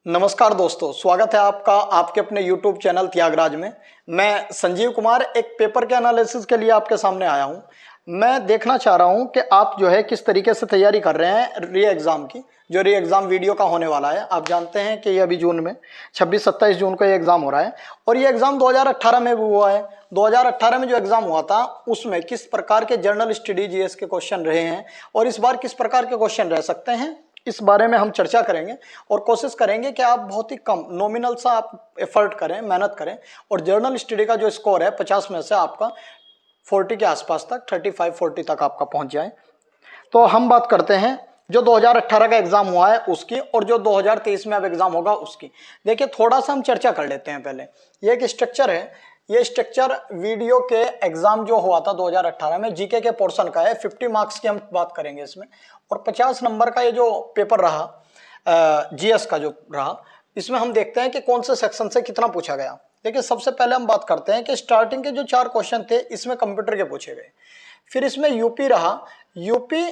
नमस्कार दोस्तों, स्वागत है आपका आपके अपने YouTube चैनल त्यागराज में। मैं संजीव कुमार एक पेपर के एनालिसिस के लिए आपके सामने आया हूं। मैं देखना चाह रहा हूं कि आप जो है किस तरीके से तैयारी कर रहे हैं री एग्ज़ाम की, जो री एग्ज़ाम वीडियो का होने वाला है। आप जानते हैं कि ये अभी जून में 26-27 जून को ये एग्ज़ाम हो रहा है और ये एग्ज़ाम 2018 में भी हुआ है। 2018 में जो एग्ज़ाम हुआ था उसमें किस प्रकार के जर्नल स्टडी जीएस के क्वेश्चन रहे हैं और इस बार किस प्रकार के क्वेश्चन रह सकते हैं, इस बारे में हम चर्चा करेंगे और कोशिश करेंगे कि आप बहुत ही कम नॉमिनल सा आप एफर्ट करें, मेहनत करें और जर्नल स्टडी का जो स्कोर है 50 में से आपका 40 के आसपास तक 35-40 तक आपका पहुंच जाए। तो हम बात करते हैं जो 2018 का एग्जाम हुआ है उसकी और जो 2023 में अब एग्जाम होगा उसकी। देखिए थोड़ा सा हम चर्चा कर लेते हैं। पहले ये एक स्ट्रक्चर है, ये स्ट्रक्चर वीडियो के एग्जाम जो हुआ था 2018 में जीके के पोर्शन का है। 50 मार्क्स की हम बात करेंगे इसमें और 50 नंबर का ये जो पेपर रहा जीएस का जो रहा, इसमें हम देखते हैं कि कौन से सेक्शन से कितना पूछा गया। देखिए सबसे पहले हम बात करते हैं कि स्टार्टिंग के जो 4 क्वेश्चन थे इसमें कंप्यूटर के पूछे गए, फिर इसमें यूपी रहा, यूपी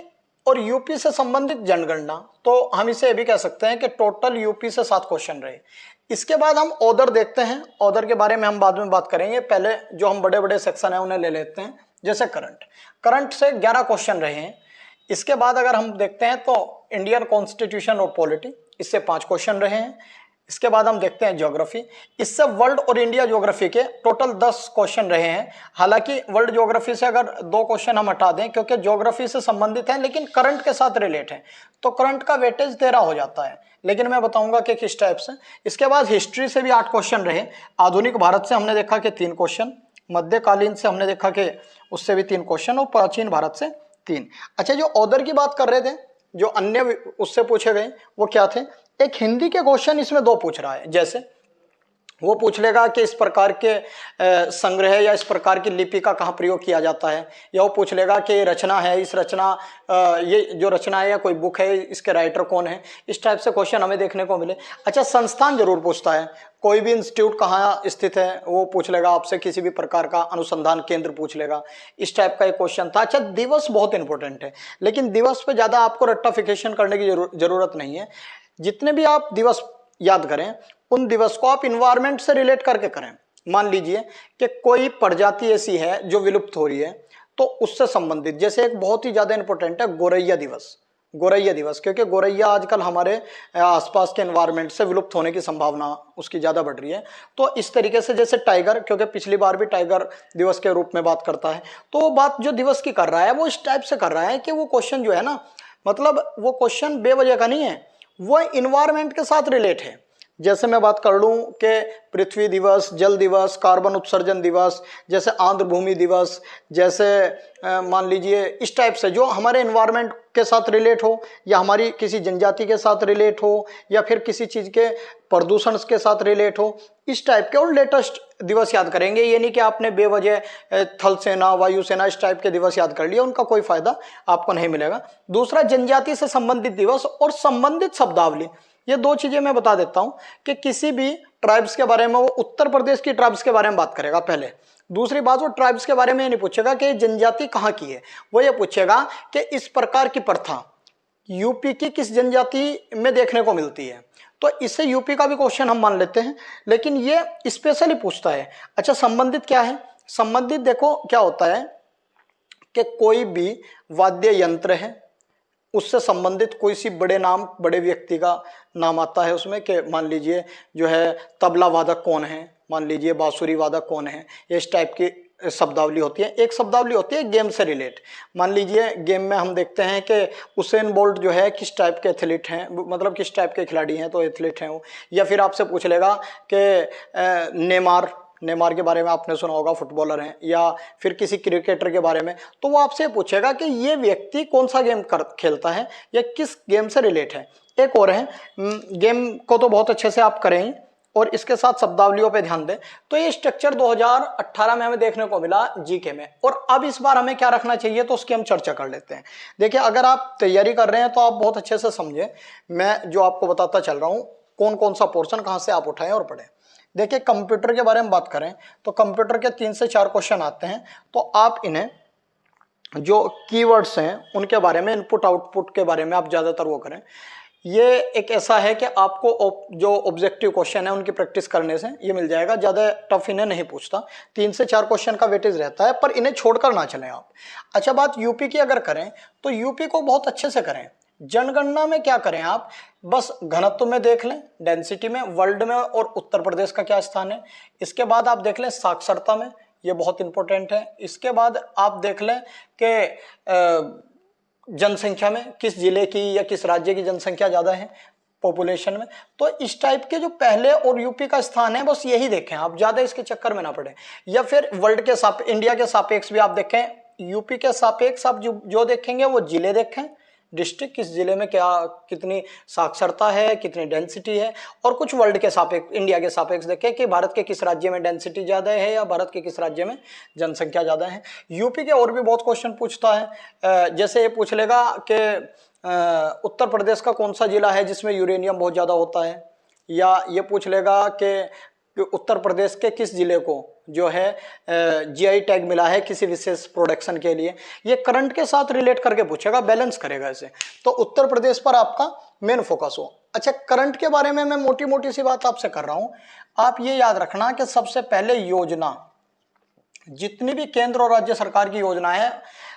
और यूपी से संबंधित जनगणना, तो हम इसे भी कह सकते हैं कि टोटल यूपी से 7 क्वेश्चन रहे। इसके बाद हम ऑर्डर देखते हैं, ऑर्डर के बारे में हम बाद में बात करेंगे। पहले जो हम बड़े बड़े सेक्शन है उन्हें ले लेते हैं, जैसे करंट से 11 क्वेश्चन रहे हैं। इसके बाद अगर हम देखते हैं तो इंडियन कॉन्स्टिट्यूशन और पॉलिटी, इससे 5 क्वेश्चन रहे हैं। इसके बाद हम देखते हैं ज्योग्राफी, इससे वर्ल्ड और इंडिया ज्योग्राफी के टोटल 10 क्वेश्चन रहे हैं। हालांकि वर्ल्ड ज्योग्राफी से अगर 2 क्वेश्चन हम हटा दें क्योंकि ज्योग्राफी से संबंधित हैं लेकिन करंट के साथ रिलेट है, तो करंट का वेटेज 13 हो जाता है, लेकिन मैं बताऊंगा कि किस टाइप से। इसके बाद हिस्ट्री से भी 8 क्वेश्चन रहे। आधुनिक भारत से हमने देखा कि 3 क्वेश्चन, मध्यकालीन से हमने देखा कि उससे भी 3 क्वेश्चन और प्राचीन भारत से 3। अच्छा, जो ऑर्डर की बात कर रहे थे, जो अन्य उससे पूछे गए वो क्या थे? एक हिंदी के क्वेश्चन इसमें 2 पूछ रहा है। जैसे वो पूछ लेगा कि इस प्रकार के संग्रह या इस प्रकार की लिपि का कहाँ प्रयोग किया जाता है, या वो पूछ लेगा कि रचना है, इस रचना ये जो रचना है या कोई बुक है इसके राइटर कौन है। इस टाइप से क्वेश्चन हमें देखने को मिले। अच्छा, संस्थान जरूर पूछता है, कोई भी इंस्टीट्यूट कहाँ स्थित है वो पूछ लेगा आपसे, किसी भी प्रकार का अनुसंधान केंद्र पूछ लेगा। इस टाइप का एक क्वेश्चन था। अच्छा, दिवस बहुत इंपॉर्टेंट है, लेकिन दिवस पे ज़्यादा आपको रट्टाफिकेशन करने की जरूरत नहीं है। जितने भी आप दिवस याद करें उन दिवस को आप इन्वायरमेंट से रिलेट करके करें। मान लीजिए कि कोई प्रजाति ऐसी है जो विलुप्त हो रही है, तो उससे संबंधित, जैसे एक बहुत ही ज्यादा इंपॉर्टेंट है गोरैया दिवस। गोरैया दिवस, क्योंकि गोरैया आजकल हमारे आसपास के एनवायरनमेंट से विलुप्त होने की संभावना उसकी ज़्यादा बढ़ रही है। तो इस तरीके से, जैसे टाइगर, क्योंकि पिछली बार भी टाइगर दिवस के रूप में बात करता है, तो वो बात जो दिवस की कर रहा है वो इस टाइप से कर रहा है कि वो क्वेश्चन जो है ना, मतलब वो क्वेश्चन बेवजह का नहीं है, वो इन्वायरमेंट के साथ रिलेट है। जैसे मैं बात कर लूँ कि पृथ्वी दिवस, जल दिवस, कार्बन उत्सर्जन दिवस, जैसे आंध्र भूमि दिवस, जैसे मान लीजिए इस टाइप से जो हमारे एनवायरनमेंट के साथ रिलेट हो, या हमारी किसी जनजाति के साथ रिलेट हो, या फिर किसी चीज़ के प्रदूषण के साथ रिलेट हो, इस टाइप के और लेटेस्ट दिवस याद करेंगे। ये नहीं कि आपने बेवजह थल सेना, वायुसेना इस टाइप के दिवस याद कर लिए, उनका कोई फायदा आपको नहीं मिलेगा। दूसरा, जनजाति से संबंधित दिवस और संबंधित शब्दावली। ये 2 चीजें मैं बता देता हूं कि किसी भी ट्राइब्स के बारे में, वो उत्तर प्रदेश की ट्राइब्स के बारे में बात करेगा पहले। दूसरी बात, वो ट्राइब्स के बारे में ये नहीं पूछेगा कि जनजाति कहाँ की है, वो ये पूछेगा कि इस प्रकार की प्रथा यूपी की किस जनजाति में देखने को मिलती है। तो इससे यूपी का भी क्वेश्चन हम मान लेते हैं, लेकिन ये स्पेशली पूछता है। अच्छा, संबंधित क्या है? संबंधित देखो क्या होता है कि कोई भी वाद्य यंत्र है उससे संबंधित कोई सी बड़े नाम, बड़े व्यक्ति का नाम आता है उसमें, कि मान लीजिए जो है तबला वादक कौन है, मान लीजिए बांसुरी वादक कौन है, इस टाइप की शब्दावली होती है। एक शब्दावली होती है गेम से रिलेट। मान लीजिए गेम में हम देखते हैं कि उसेन बोल्ट जो है किस टाइप के एथलीट हैं, मतलब किस टाइप के खिलाड़ी हैं, तो एथलीट हैं वो। या फिर आपसे पूछ लेगा कि नेमार के बारे में आपने सुना होगा, फुटबॉलर हैं, या फिर किसी क्रिकेटर के बारे में, तो वो आपसे पूछेगा कि ये व्यक्ति कौन सा गेम खेलता है या किस गेम से रिलेट है। एक और है, गेम को तो बहुत अच्छे से आप करें और इसके साथ शब्दावलियों पे ध्यान दें। तो ये स्ट्रक्चर 2018 में हमें देखने को मिला जीके में, और अब इस बार हमें क्या रखना चाहिए तो उसकी हम चर्चा कर लेते हैं। देखिए, अगर आप तैयारी कर रहे हैं तो आप बहुत अच्छे से समझें, मैं जो आपको बताता चल रहा हूँ कौन कौन सा पोर्शन कहाँ से आप उठाएं और पढ़ें। देखिए, कंप्यूटर के बारे में बात करें तो कंप्यूटर के 3 से 4 क्वेश्चन आते हैं, तो आप इन्हें जो कीवर्ड्स हैं उनके बारे में, इनपुट आउटपुट के बारे में आप ज़्यादातर वो करें। ये एक ऐसा है कि आपको जो ऑब्जेक्टिव क्वेश्चन है उनकी प्रैक्टिस करने से ये मिल जाएगा, ज़्यादा टफ इन्हें नहीं पूछता, 3 से 4 क्वेश्चन का वेटेज रहता है, पर इन्हें छोड़कर ना चलें आप। अच्छा, बात यूपी की अगर करें तो यूपी को बहुत अच्छे से करें। जनगणना में क्या करें आप, बस घनत्व में देख लें, डेंसिटी में, वर्ल्ड में और उत्तर प्रदेश का क्या स्थान है। इसके बाद आप देख लें साक्षरता में, ये बहुत इंपॉर्टेंट है। इसके बाद आप देख लें कि जनसंख्या में किस जिले की या किस राज्य की जनसंख्या ज़्यादा है पॉपुलेशन में। तो इस टाइप के जो पहले और यूपी का स्थान है, बस यही देखें आप, ज़्यादा इसके चक्कर में ना पड़े। या फिर वर्ल्ड के इंडिया के सापेक्ष भी आप देखें, यूपी के सापेक्ष आप जो देखेंगे वो जिले देखें, डिस्ट्रिक्ट, किस जिले में क्या कितनी साक्षरता है, कितनी डेंसिटी है, और कुछ वर्ल्ड के सापेक्ष, इंडिया के सापेक्ष देखें कि भारत के किस राज्य में डेंसिटी ज़्यादा है या भारत के किस राज्य में जनसंख्या ज़्यादा है। यूपी के और भी बहुत क्वेश्चन पूछता है, जैसे ये पूछ लेगा कि उत्तर प्रदेश का कौन सा जिला है जिसमें यूरेनियम बहुत ज़्यादा होता है, या ये पूछ लेगा कि उत्तर प्रदेश के किस जिले को जो है जीआई टैग मिला है किसी विशेष प्रोडक्शन के लिए। ये करंट के साथ रिलेट करके पूछेगा, बैलेंस करेगा इसे, तो उत्तर प्रदेश पर आपका मेन फोकस हो। अच्छा, करंट के बारे में मैं मोटी मोटी सी बात आपसे कर रहा हूं, आप ये याद रखना कि सबसे पहले योजना, जितनी भी केंद्र और राज्य सरकार की योजना है,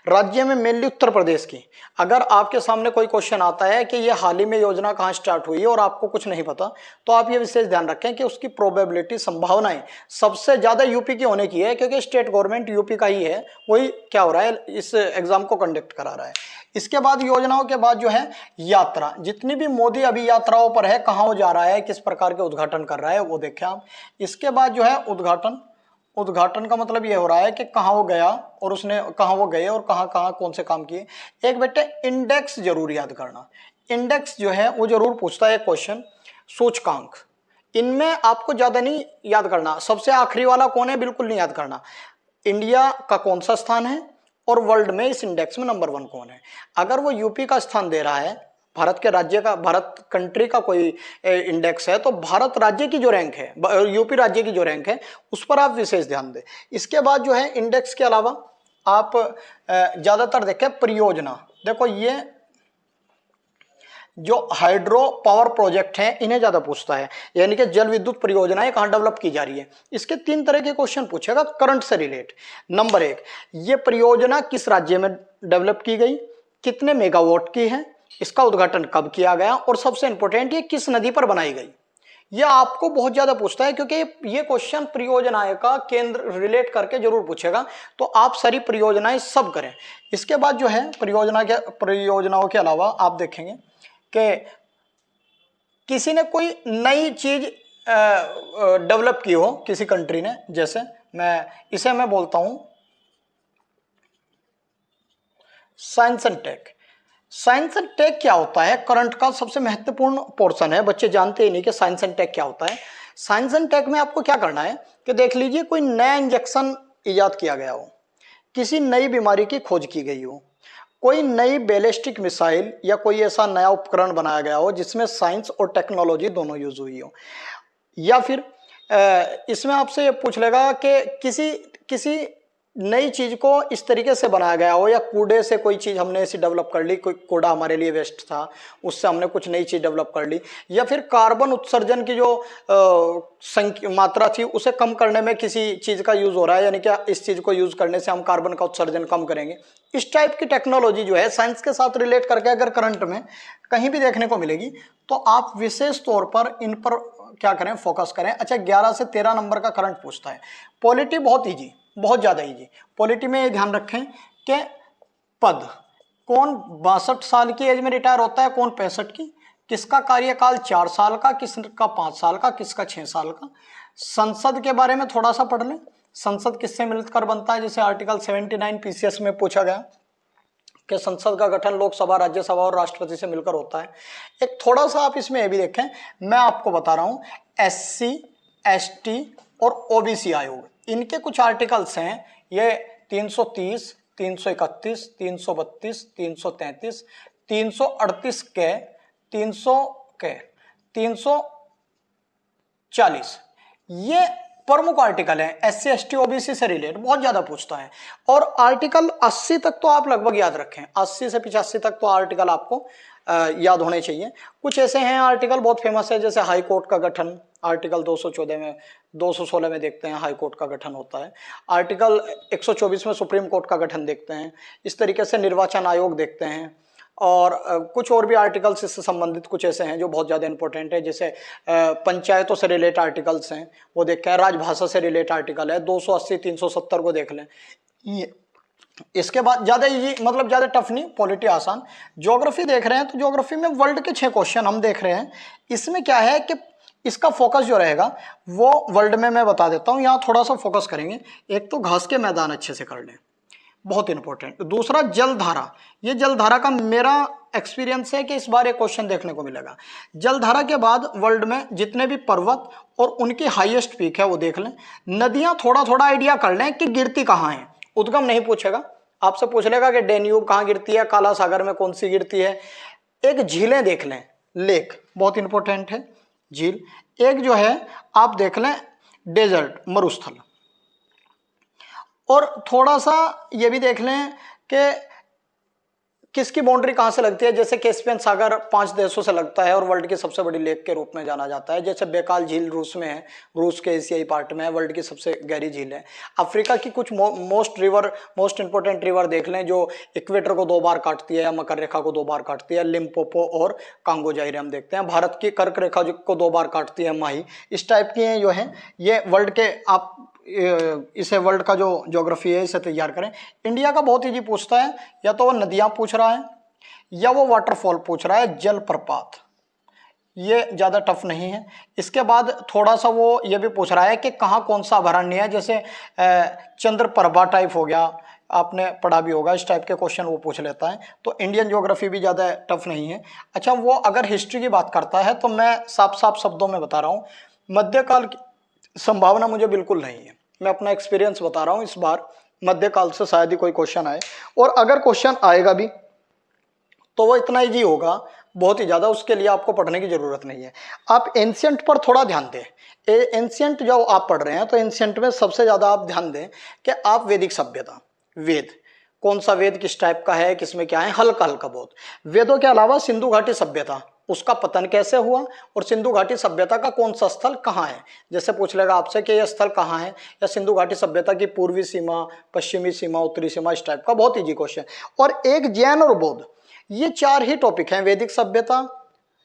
राज्य में मेनली उत्तर प्रदेश की, अगर आपके सामने कोई क्वेश्चन आता है कि ये हाल ही में योजना कहाँ स्टार्ट हुई है और आपको कुछ नहीं पता, तो आप ये विशेष ध्यान रखें कि उसकी प्रोबेबिलिटी, संभावनाएं सबसे ज्यादा यूपी की होने की है, क्योंकि स्टेट गवर्नमेंट यूपी का ही है, वही क्या हो रहा है, इस एग्जाम को कंडक्ट करा रहा है। इसके बाद योजनाओं के बाद जो है यात्रा, जितनी भी मोदी अभी यात्राओं पर है, कहाँ वो जा रहा है, किस प्रकार के उद्घाटन कर रहा है, वो देखें आप। इसके बाद जो है उद्घाटन का मतलब ये हो रहा है कि कहाँ वो गया और उसने कहाँ वो गए और कहाँ कहाँ कौन से काम किए। एक बेटे इंडेक्स जरूर याद करना, इंडेक्स जो है वो जरूर पूछता है क्वेश्चन। सूचकांक, इनमें आपको ज्यादा नहीं याद करना, सबसे आखिरी वाला कौन है बिल्कुल नहीं याद करना, इंडिया का कौन सा स्थान है और वर्ल्ड में इस इंडेक्स में नंबर 1 कौन है। अगर वो यूपी का स्थान दे रहा है, भारत के राज्य का, भारत कंट्री का कोई इंडेक्स है, तो भारत राज्य की जो रैंक है, यूपी राज्य की जो रैंक है, उस पर आप विशेष ध्यान दें। इसके बाद जो है इंडेक्स के अलावा आप ज्यादातर देखें परियोजना। देखो ये जो हाइड्रो पावर प्रोजेक्ट हैं इन्हें ज्यादा पूछता है, यानी कि जल विद्युत परियोजनाएं कहां डेवलप की जा रही है। इसके 3 तरह के क्वेश्चन पूछेगा करंट से रिलेट। नंबर 1, ये परियोजना किस राज्य में डेवलप की गई, कितने मेगावाट की है, इसका उद्घाटन कब किया गया, और सबसे इंपॉर्टेंट ये किस नदी पर बनाई गई। यह आपको बहुत ज्यादा पूछता है, क्योंकि ये क्वेश्चन परियोजनाएं का केंद्र रिलेट करके जरूर पूछेगा, तो आप सारी परियोजनाएं सब करें। इसके बाद जो है परियोजनाओं के अलावा आप देखेंगे कि किसी ने कोई नई चीज डेवलप की हो किसी कंट्री ने, जैसे मैं बोलता हूं science and tech. Science and tech क्या होता है, करंट का सबसे महत्वपूर्ण पोर्शन है, बच्चे जानते ही नहीं कि साइंस एंड टेक क्या होता है। साइंस एंड टेक में आपको क्या करना है कि देख लीजिए कोई नया इंजेक्शन इजाद किया गया हो, किसी नई बीमारी की खोज की गई हो, कोई नई बैलिस्टिक मिसाइल या कोई ऐसा नया उपकरण बनाया गया हो जिसमें साइंस और टेक्नोलॉजी दोनों यूज हुई हो, या फिर इसमें आपसे ये पूछ लेगा कि किसी नई चीज को इस तरीके से बनाया गया हो, या कूड़े से कोई चीज हमने ऐसी डेवलप कर ली, कोई कूड़ा हमारे लिए वेस्ट था उससे हमने कुछ नई चीज डेवलप कर ली, या फिर कार्बन उत्सर्जन की जो मात्रा थी उसे कम करने में किसी चीज का यूज हो रहा है, यानी कि इस चीज को यूज करने से हम कार्बन का उत्सर्जन कम करेंगे। इस टाइप की टेक्नोलॉजी जो है साइंस के साथ रिलेट करके अगर करंट में कहीं भी देखने को मिलेगी तो आप विशेष तौर पर इन पर क्या करें, फोकस करें। अच्छा, 11 से 13 नंबर का करंट पूछता है। पॉलिटी बहुत ईजी, बहुत ज्यादा ईजी। पॉलिटी में ये ध्यान रखें कि पद, कौन 62 साल की एज में रिटायर होता है, कौन 65 की, किसका कार्यकाल 4 साल का, किसका 5 साल का, किसका 6 साल का। संसद के बारे में थोड़ा सा पढ़ लें, संसद किससे मिलकर बनता है, जैसे आर्टिकल 79 पीसीएस में पूछा गया कि संसद का गठन लोकसभा, राज्यसभा और राष्ट्रपति से मिलकर होता है। एक थोड़ा सा आप इसमें ये भी देखें, मैं आपको बता रहा हूं SC, ST और OBC आयोग, इनके कुछ आर्टिकल्स हैं, ये 330, 331, 332, 333, 338 के 340, ये प्रमुख आर्टिकल है। SC, ST, OBC से रिलेट बहुत ज्यादा पूछता है। और आर्टिकल 80 तक तो आप लगभग याद रखें, 80 से 85 तक तो आर्टिकल आपको याद होने चाहिए। कुछ ऐसे हैं आर्टिकल बहुत फेमस है, जैसे हाई कोर्ट का गठन, आर्टिकल 214 में, 216 में देखते हैं हाई कोर्ट का गठन होता है। आर्टिकल 124 में सुप्रीम कोर्ट का गठन देखते हैं। इस तरीके से निर्वाचन आयोग देखते हैं। और कुछ और भी आर्टिकल्स इससे संबंधित कुछ ऐसे हैं जो बहुत ज़्यादा इंपॉर्टेंट है, जैसे पंचायतों से रिलेटेड आर्टिकल्स हैं वो देखते हैं। राजभाषा से रिलेटेड आर्टिकल है 280, 370 को देख लें। ये इसके बाद ज़्यादा इजी, मतलब ज़्यादा टफ नहीं, पॉलिटी आसान। ज्योग्राफी देख रहे हैं तो ज्योग्राफी में वर्ल्ड के 6 क्वेश्चन हम देख रहे हैं। इसमें क्या है कि इसका फोकस जो रहेगा वो वर्ल्ड में मैं बता देता हूँ, यहाँ थोड़ा सा फोकस करेंगे। एक तो घास के मैदान अच्छे से कर लें, बहुत इंपॉर्टेंट। दूसरा जलधारा, ये जलधारा का मेरा एक्सपीरियंस है कि इस बार एक क्वेश्चन देखने को मिलेगा। जलधारा के बाद वर्ल्ड में जितने भी पर्वत और उनकी हाईएस्ट पीक है वो देख लें। नदियां थोड़ा थोड़ा आइडिया कर लें कि गिरती कहाँ है। उद्गम नहीं पूछेगा, आपसे पूछ लेगा कि डेन्यूब कहाँ गिरती है, काला सागर में कौन सी गिरती है। एक झीलें देख लें, लेक बहुत इंपॉर्टेंट है, झील। एक जो है आप देख लें डेजर्ट, मरुस्थल। और थोड़ा सा ये भी देख लें कि किसकी बाउंड्री कहाँ से लगती है। जैसे कैस्पियन सागर 5 देशों से लगता है और वर्ल्ड की सबसे बड़ी लेक के रूप में जाना जाता है। जैसे बेकाल झील रूस में है, रूस के एशियाई पार्ट में है, वर्ल्ड की सबसे गहरी झील है। अफ्रीका की कुछ मोस्ट इंपोर्टेंट रिवर देख लें जो इक्वेटर को 2 बार काटती है या मकर रेखा को 2 बार काटती है, लिम्पोपो और कांगो जाइरे हम देखते हैं। भारत की कर्क रेखा को 2 बार काटती है, माही। इस टाइप की हैं जो हैं ये वर्ल्ड के, आप इसे वर्ल्ड का जो ज्योग्राफी है इसे तैयार करें। इंडिया का बहुत इजी पूछता है, या तो वो नदियां पूछ रहा है या वो वाटरफॉल पूछ रहा है, जलप्रपात, ये ज़्यादा टफ नहीं है। इसके बाद थोड़ा सा वो ये भी पूछ रहा है कि कहाँ कौन सा अभयारण्य है, जैसे चंद्रप्रभा टाइप हो गया, आपने पढ़ा भी होगा, इस टाइप के क्वेश्चन वो पूछ लेता है। तो इंडियन ज्योग्राफी भी ज़्यादा टफ नहीं है। अच्छा, वो अगर हिस्ट्री की बात करता है तो मैं साफ साफ शब्दों में बता रहा हूँ, मध्यकाल की संभावना मुझे बिल्कुल नहीं है। मैं अपना एक्सपीरियंस बता रहा हूँ, इस बार मध्यकाल से शायद ही कोई क्वेश्चन आए, और अगर क्वेश्चन आएगा भी तो वो इतना इजी होगा, बहुत ही ज़्यादा, उसके लिए आपको पढ़ने की ज़रूरत नहीं है। आप एंशियंट पर थोड़ा ध्यान दें। एंशियंट जो आप पढ़ रहे हैं तो एंशियंट में सबसे ज़्यादा आप ध्यान दें कि आप वैदिक सभ्यता, वेद, कौन सा वेद किस टाइप का है, किसमें क्या है, हल्का हल्का बहुत। वेदों के अलावा सिंधु घाटी सभ्यता, उसका पतन कैसे हुआ और सिंधु घाटी सभ्यता का कौन सा स्थल कहाँ है। जैसे पूछ लेगा आपसे कि यह स्थल कहाँ है, या सिंधु घाटी सभ्यता की पूर्वी सीमा, पश्चिमी सीमा, उत्तरी सीमा, इस टाइप का, बहुत इजी क्वेश्चन। और एक जैन और बौद्ध, ये 4 ही टॉपिक हैं। वैदिक सभ्यता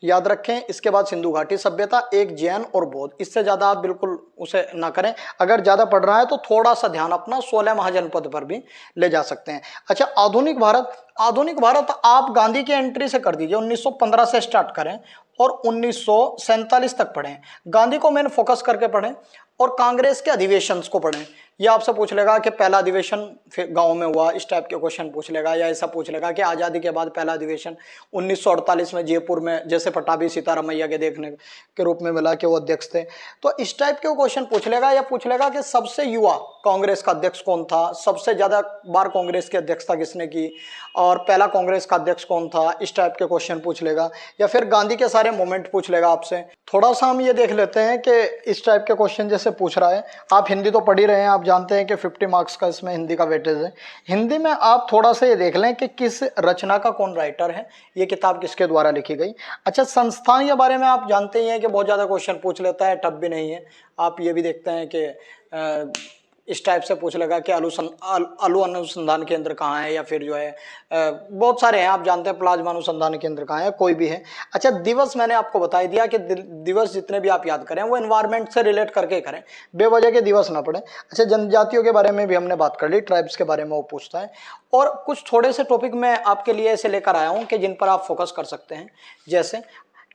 याद रखें, इसके बाद सिंधु घाटी सभ्यता, एक जैन और बौद्ध। इससे ज़्यादा आप बिल्कुल उसे ना करें। अगर ज़्यादा पढ़ रहा है तो थोड़ा सा ध्यान अपना 16 महाजनपद पर भी ले जा सकते हैं। अच्छा, आधुनिक भारत, आधुनिक भारत आप गांधी की एंट्री से कर दीजिए, 1915 से स्टार्ट करें और 1947 तक पढ़ें। गांधी को मेन फोकस करके पढ़ें और कांग्रेस के अधिवेशन को पढ़ें। ये आपसे पूछ लेगा कि पहला अधिवेशन गांव में हुआ, इस टाइप के क्वेश्चन पूछ लेगा, या ऐसा पूछ लेगा कि आज़ादी के बाद पहला अधिवेशन 1948 में जयपुर में, जैसे पटाभी सीतारामैया के देखने के रूप में मिला कि वो अध्यक्ष थे, तो इस टाइप के क्वेश्चन पूछ लेगा। या पूछ लेगा कि सबसे युवा कांग्रेस का अध्यक्ष कौन था, सबसे ज़्यादा बार कांग्रेस की अध्यक्षता किसने की, और पहला कांग्रेस का अध्यक्ष कौन था, इस टाइप के क्वेश्चन पूछ लेगा। या फिर गांधी के सारे मोमेंट पूछ लेगा आपसे। थोड़ा सा हम ये देख लेते हैं कि इस टाइप के क्वेश्चन जैसे पूछ रहा है, आप हिंदी तो पढ़ ही रहे हैं, आप जानते हैं कि 50 मार्क्स का इसमें हिंदी का वेटेज है। हिंदी में आप थोड़ा सा ये देख लें कि किस रचना का कौन राइटर है, ये किताब किसके द्वारा लिखी गई। अच्छा, संस्थान के बारे में आप जानते ही हैं कि बहुत ज़्यादा क्वेश्चन पूछ लेता है, टफ भी नहीं है। आप ये भी देखते हैं कि इस टाइप से पूछ लेगा कि अणु अनुसंधान केंद्र कहाँ है, या फिर जो है बहुत सारे हैं, आप जानते हैं प्लाज्मा अनुसंधान केंद्र कहाँ है, कोई भी है। अच्छा, दिवस मैंने आपको बता दिया कि दिवस जितने भी आप याद करें वो एनवायरनमेंट से रिलेट करके करें, बेवजह के दिवस ना पढ़ें। अच्छा, जनजातियों के बारे में भी हमने बात कर ली, ट्राइब्स के बारे में वो पूछता है। और कुछ थोड़े से टॉपिक मैं आपके लिए ऐसे लेकर आया हूँ कि जिन पर आप फोकस कर सकते हैं। जैसे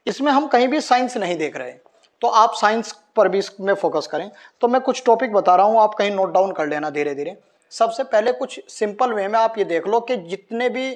इसमें हम कहीं भी साइंस नहीं देख रहे, तो आप साइंस पर भी इसमें फोकस करें। तो मैं कुछ टॉपिक बता रहा हूँ, आप कहीं नोट डाउन कर लेना धीरे धीरे। सबसे पहले कुछ सिंपल वे में आप ये देख लो कि जितने भी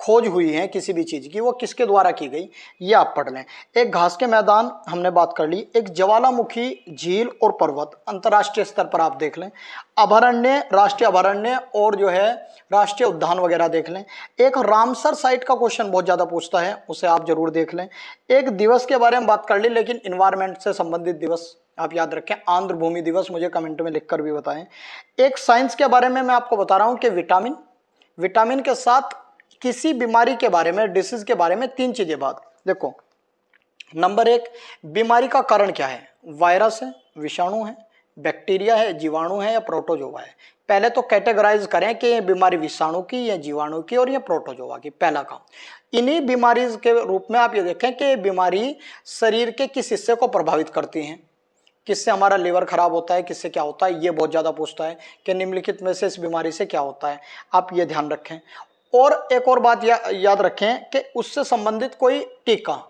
खोज हुई है किसी भी चीज़ की, वो किसके द्वारा की गई, ये आप पढ़ लें। एक घास के मैदान हमने बात कर ली, एक ज्वालामुखी, झील और पर्वत अंतर्राष्ट्रीय स्तर पर आप देख लें, अभयारण्य, राष्ट्रीय अभयारण्य और जो है राष्ट्रीय उद्यान वगैरह देख लें। एक रामसर साइट का क्वेश्चन बहुत ज़्यादा पूछता है, उसे आप जरूर देख लें। एक दिवस के बारे में बात कर ली, लेकिन इन्वायरमेंट से संबंधित दिवस आप याद रखें, आंध्र भूमि दिवस, मुझे कमेंट में लिखकर भी बताएं। एक साइंस के बारे में मैं आपको बता रहा हूं कि विटामिन के साथ किसी बीमारी के बारे में, डिसीज के बारे में 3 चीजें बात। देखो, नंबर 1, बीमारी का कारण क्या है, वायरस है, विषाणु है, बैक्टीरिया है, जीवाणु है या प्रोटोजोआ है। पहले तो कैटेगराइज करें कि ये बीमारी विषाणु की या जीवाणु की और ये प्रोटोजोआ की, पहला काम। इन्हीं बीमारी के रूप में आप ये देखें कि बीमारी शरीर के किस हिस्से को प्रभावित करती है, किससे हमारा लिवर खराब होता है, किससे क्या होता है, ये बहुत ज़्यादा पूछता है कि निम्नलिखित में से इस बीमारी से क्या होता है, आप ये ध्यान रखें। और एक और बात याद रखें कि उससे संबंधित कोई टीका,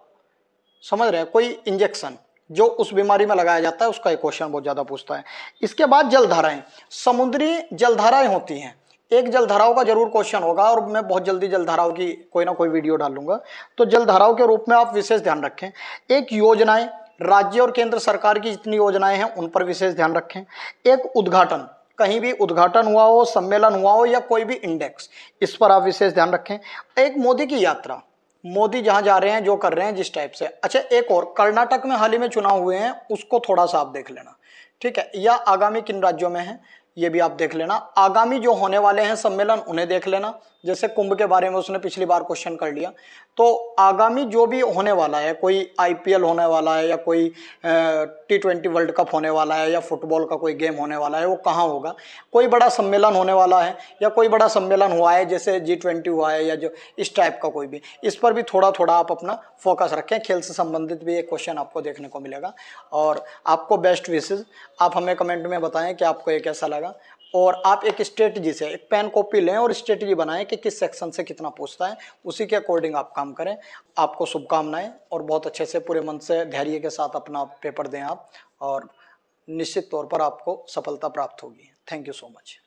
समझ रहे हैं, कोई इंजेक्शन जो उस बीमारी में लगाया जाता है, उसका एक क्वेश्चन बहुत ज़्यादा पूछता है। इसके बाद जलधाराएं, समुद्री जलधाराएं होती हैं, एक जलधाराओं का जरूर क्वेश्चन होगा और मैं बहुत जल्दी जलधाराओं की कोई ना कोई वीडियो डालूंगा। तो जलधाराओं के रूप में आप विशेष ध्यान रखें। एक योजनाएं, राज्य और केंद्र सरकार की जितनी योजनाएं हैं उन पर विशेष ध्यान रखें। एक उद्घाटन, कहीं भी उद्घाटन हुआ हो, सम्मेलन हुआ हो या कोई भी इंडेक्स, इस पर आप विशेष ध्यान रखें। एक मोदी की यात्रा, मोदी जहां जा रहे हैं, जो कर रहे हैं जिस टाइप से। अच्छा, एक और, कर्नाटक में हाल ही में चुनाव हुए हैं, उसको थोड़ा सा आप देख लेना, ठीक है, या आगामी किन राज्यों में है ये भी आप देख लेना। आगामी जो होने वाले हैं सम्मेलन उन्हें देख लेना, जैसे कुंभ के बारे में उसने पिछली बार क्वेश्चन कर लिया। तो आगामी जो भी होने वाला है, कोई आईपीएल होने वाला है या कोई T20 वर्ल्ड कप होने वाला है या फुटबॉल का कोई गेम होने वाला है, वो कहाँ होगा, कोई बड़ा सम्मेलन होने वाला है या कोई बड़ा सम्मेलन हुआ है जैसे G20 हुआ है या जो इस टाइप का कोई भी, इस पर भी थोड़ा थोड़ा आप अपना फोकस रखें। खेल से संबंधित भी एक क्वेश्चन आपको देखने को मिलेगा। और आपको बेस्ट विशेष, आप हमें कमेंट में बताएं कि आपको ये कैसा लगा। और आप एक स्ट्रेटजी से एक पेन कॉपी लें और स्ट्रेटजी बनाएं कि किस सेक्शन से कितना पूछता है, उसी के अकॉर्डिंग आप काम करें। आपको शुभकामनाएं और बहुत अच्छे से पूरे मन से धैर्य के साथ अपना पेपर दें आप, और निश्चित तौर पर आपको सफलता प्राप्त होगी। Thank you so much.